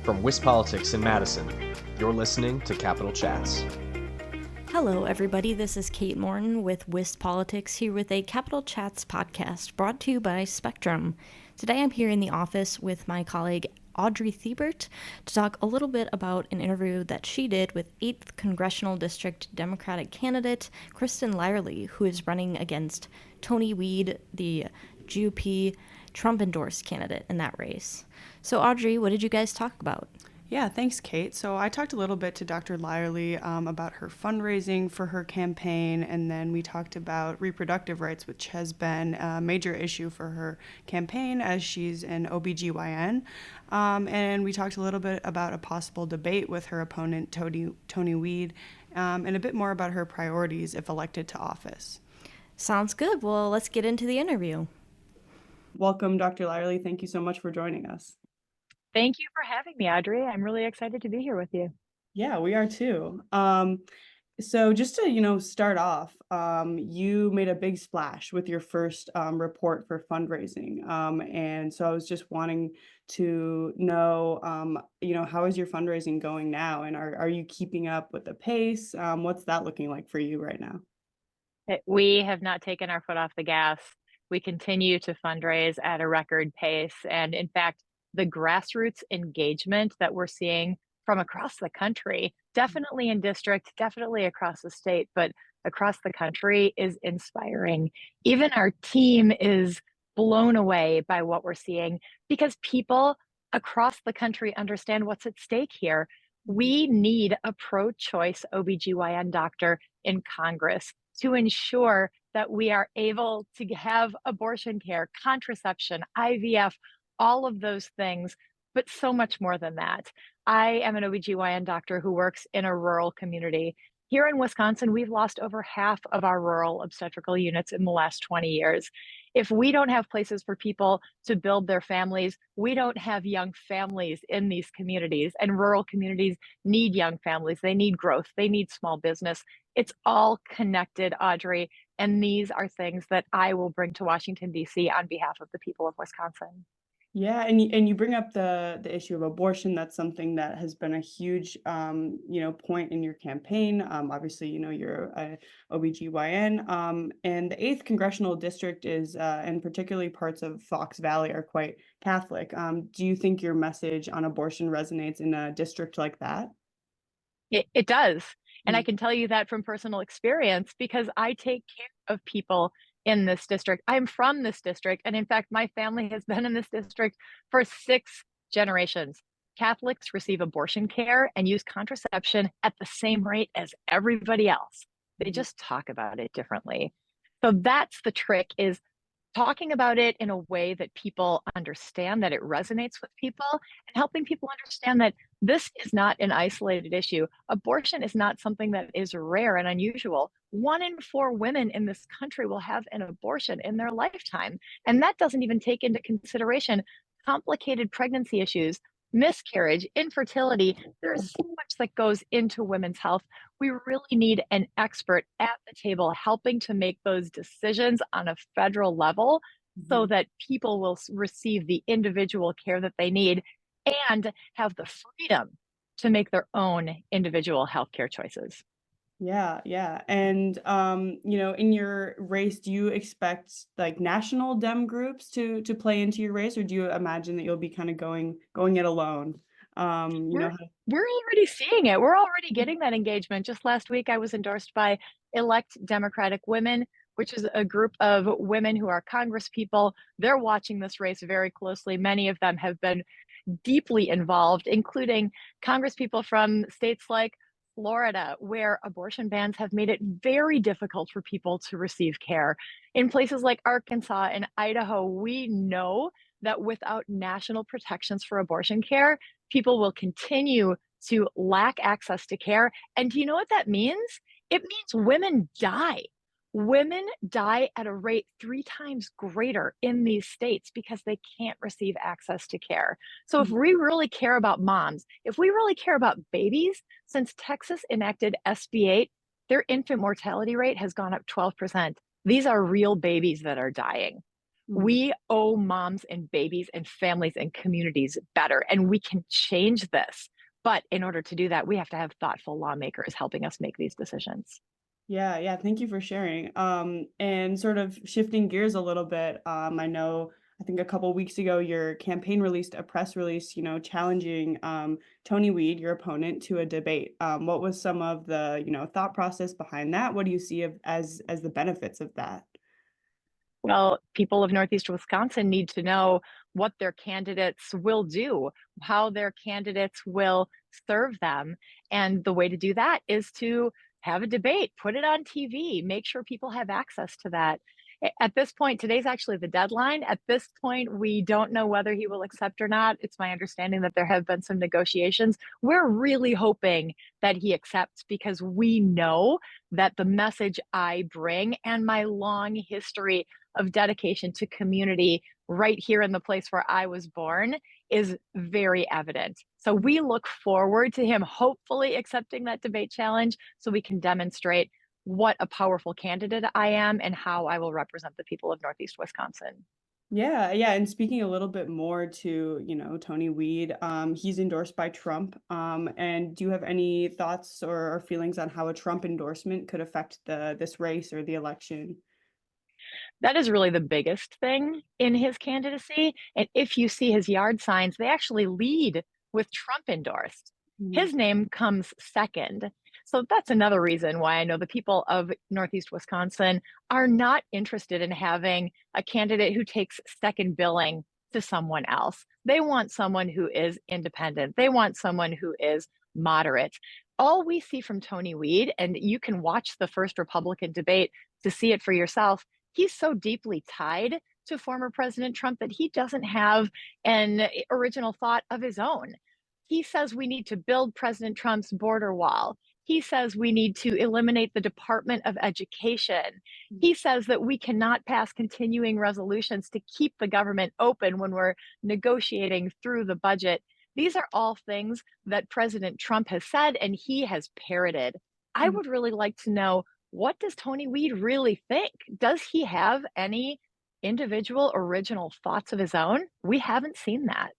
From WisPolitics in Madison, you're listening to Capital Chats. Hello, everybody. This is Kate Morton with WisPolitics here with a Capital Chats podcast brought to you by Spectrum. Today I'm here in the office with my colleague Audrey Thiebert to talk a little bit about an interview that she did with 8th Congressional District Democratic candidate Kristin Lyerly, who is running against Tony Wied, the GOP Trump-endorsed candidate in that race. So Audrey, what did you guys talk about? Yeah, thanks, Kate. So I talked a little bit to Dr. Lyerly about her fundraising for her campaign, and then we talked about reproductive rights, which has been a major issue for her campaign as she's an OB-GYN. And we talked a little bit about a possible debate with her opponent, Tony Wied, and a bit more about her priorities if elected to office. Sounds good. Well, let's get into the interview. Welcome, Dr. Lyerly. Thank you so much for joining us. Thank you for having me, Audrey. I'm really excited to be here with you. Yeah, we are too. So just to, start off, you made a big splash with your first report for fundraising. And so I was just wanting to know, how is your fundraising going now? And are you keeping up with the pace? What's that looking like for you right now? We have not taken our foot off the gas. We continue to fundraise at a record pace. And in fact, the grassroots engagement that we're seeing from across the country, definitely in district, definitely across the state, but across the country is inspiring. Even our team is blown away by what we're seeing because people across the country understand what's at stake here. We need a pro-choice OB-GYN doctor in Congress to ensure that we are able to have abortion care, contraception, IVF, all of those things, but so much more than that. I am an OB-GYN doctor who works in a rural community. Here in Wisconsin, we've lost over half of our rural obstetrical units in the last 20 years. If we don't have places for people to build their families, we don't have young families in these communities, and rural communities need young families. They need growth. They need small business. It's all connected, Audrey, and these are things that I will bring to Washington, D.C. on behalf of the people of Wisconsin. Yeah, and you bring up the issue of abortion. That's something that has been a huge point in your campaign. Obviously, you're a OB-GYN, and the 8th Congressional District is, and particularly parts of Fox Valley, are quite Catholic. Do you think your message on abortion resonates in a district like that? It does. And I can tell you that from personal experience because I take care of people in this district. I'm from this district. And in fact, my family has been in this district for 6 generations. Catholics receive abortion care and use contraception at the same rate as everybody else. They just talk about it differently. So that's the trick, is talking about it in a way that people understand, that it resonates with people, and helping people understand that this is not an isolated issue. Abortion is not something that is rare and unusual. 1 in 4 women in this country will have an abortion in their lifetime. And that doesn't even take into consideration complicated pregnancy issues, miscarriage, infertility. There's so much that goes into women's health. We really need an expert at the table helping to make those decisions on a federal level so that people will receive the individual care that they need and have the freedom to make their own individual healthcare choices. Yeah. And, in your race, do you expect like national Dem groups to play into your race, or do you imagine that you'll be kind of going it alone? We're already seeing it. We're already getting that engagement. Just last week, I was endorsed by Elect Democratic Women, which is a group of women who are congresspeople. They're watching this race very closely. Many of them have been deeply involved, including congresspeople from states like Florida, where abortion bans have made it very difficult for people to receive care. In places like Arkansas and Idaho, we know that without national protections for abortion care, people will continue to lack access to care. And do you know what that means? It means women die. Women die at a rate 3 times greater in these states because they can't receive access to care. So if we really care about moms, if we really care about babies, since Texas enacted SB 8, their infant mortality rate has gone up 12%. These are real babies that are dying. We owe moms and babies and families and communities better, and we can change this. But in order to do that, we have to have thoughtful lawmakers helping us make these decisions. Yeah, yeah. Thank you for sharing. And sort of shifting gears a little bit, I think a couple weeks ago, your campaign released a press release, challenging Tony Wied, your opponent, to a debate. What was some of the, thought process behind that? What do you see as the benefits of that? Well, people of Northeast Wisconsin need to know what their candidates will do, how their candidates will serve them. And the way to do that is to have a debate, put it on TV, make sure people have access to that. At this point, today's actually the deadline. At this point, we don't know whether he will accept or not. It's my understanding that there have been some negotiations. We're really hoping that he accepts because we know that the message I bring and my long history of dedication to community right here in the place where I was born is very evident. So we look forward to him hopefully accepting that debate challenge so we can demonstrate what a powerful candidate I am and how I will represent the people of Northeast Wisconsin. Yeah, yeah. And speaking a little bit more to, Tony Wied, he's endorsed by Trump. And do you have any thoughts or feelings on how a Trump endorsement could affect this race or the election? That is really the biggest thing in his candidacy. And if you see his yard signs, they actually lead with Trump endorsed. Mhm. His name comes second. So that's another reason why I know the people of Northeast Wisconsin are not interested in having a candidate who takes second billing to someone else. They want someone who is independent. They want someone who is moderate. All we see from Tony Wied, and you can watch the first Republican debate to see it for yourself, he's so deeply tied to former President Trump that he doesn't have an original thought of his own. He says we need to build President Trump's border wall. He says we need to eliminate the Department of Education. He says that we cannot pass continuing resolutions to keep the government open when we're negotiating through the budget. These are all things that President Trump has said and he has parroted. I would really like to know, what does Tony Wied really think? Does he have any individual original thoughts of his own? We haven't seen that.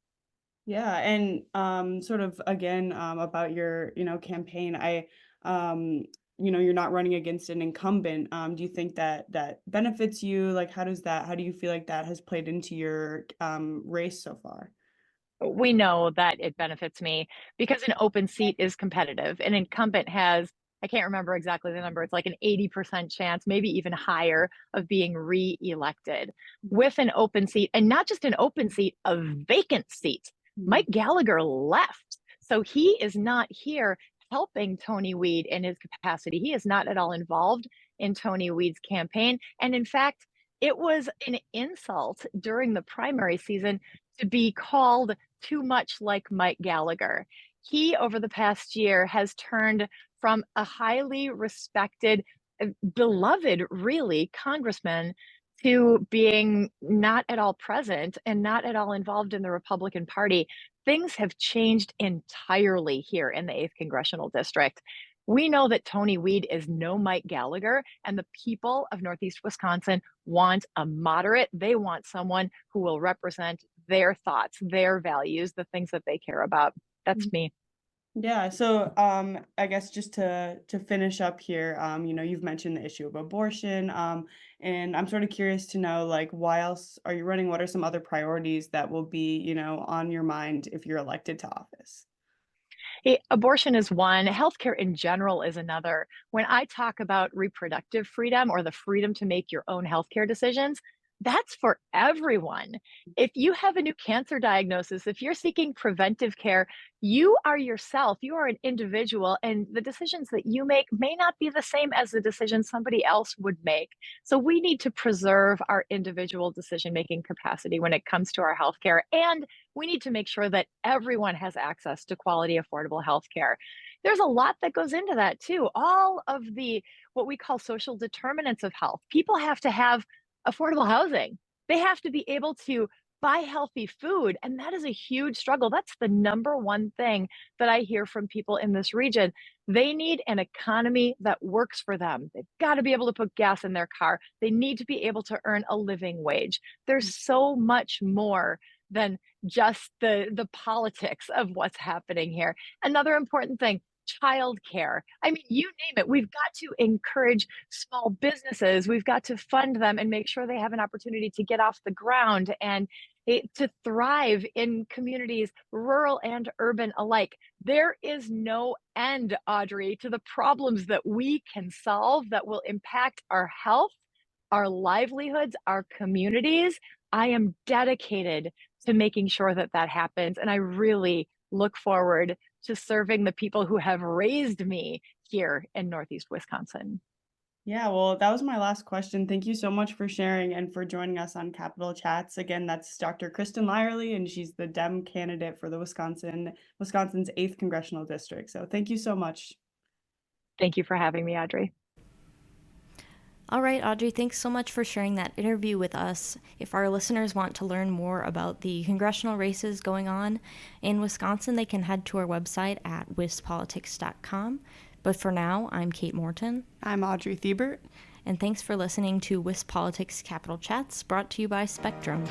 Yeah, and sort of again about your campaign. You're not running against an incumbent. Do you think that benefits you? Like, how do you feel like that has played into your race so far? We know that it benefits me because an open seat is competitive. An incumbent has, I can't remember exactly the number, it's like an 80% chance, maybe even higher, of being re-elected. With an open seat, and not just an open seat, a vacant seat. Mike Gallagher left. So he is not here helping Tony Wied in his capacity. He is not at all involved in Tony Weed's campaign. And in fact, it was an insult during the primary season to be called too much like Mike Gallagher. He, over the past year, has turned from a highly respected, beloved, really, congressman to being not at all present and not at all involved in the Republican Party. Things have changed entirely here in the 8th Congressional District. We know that Tony Wied is no Mike Gallagher, and the people of Northeast Wisconsin want a moderate. They want someone who will represent their thoughts, their values, the things that they care about. That's me. Yeah, so I guess just to finish up here, you've mentioned the issue of abortion, and I'm sort of curious to know, like, why else are you running? What are some other priorities that will be, on your mind if you're elected to office? Abortion is one, healthcare in general is another. When I talk about reproductive freedom or the freedom to make your own healthcare decisions, that's for everyone. If you have a new cancer diagnosis, if you're seeking preventive care, you are yourself, you are an individual, and the decisions that you make may not be the same as the decisions somebody else would make. So we need to preserve our individual decision-making capacity when it comes to our healthcare, and we need to make sure that everyone has access to quality, affordable healthcare. There's a lot that goes into that too. All of the what we call social determinants of health. People have to have affordable housing. They have to be able to buy healthy food. And that is a huge struggle. That's the number one thing that I hear from people in this region. They need an economy that works for them. They've got to be able to put gas in their car. They need to be able to earn a living wage. There's so much more than just the politics of what's happening here. Another important thing, childcare. I mean, you name it. We've got to encourage small businesses. We've got to fund them and make sure they have an opportunity to get off the ground and to thrive in communities, rural and urban alike. There is no end, Audrey, to the problems that we can solve that will impact our health, our livelihoods, our communities. I am dedicated to making sure that that happens. And I really look forward to serving the people who have raised me here in Northeast Wisconsin. Yeah, well, that was my last question. Thank you so much for sharing and for joining us on Capitol Chats. Again, that's Dr. Kristin Lyerly, and she's the Dem candidate for the Wisconsin's 8th Congressional District. So thank you so much. Thank you for having me, Audrey. All right, Audrey, thanks so much for sharing that interview with us. If our listeners want to learn more about the congressional races going on in Wisconsin, they can head to our website at wispolitics.com. But for now, I'm Kate Morton. I'm Audrey Thiebert. And thanks for listening to WisPolitics Capitol Chats, brought to you by Spectrum.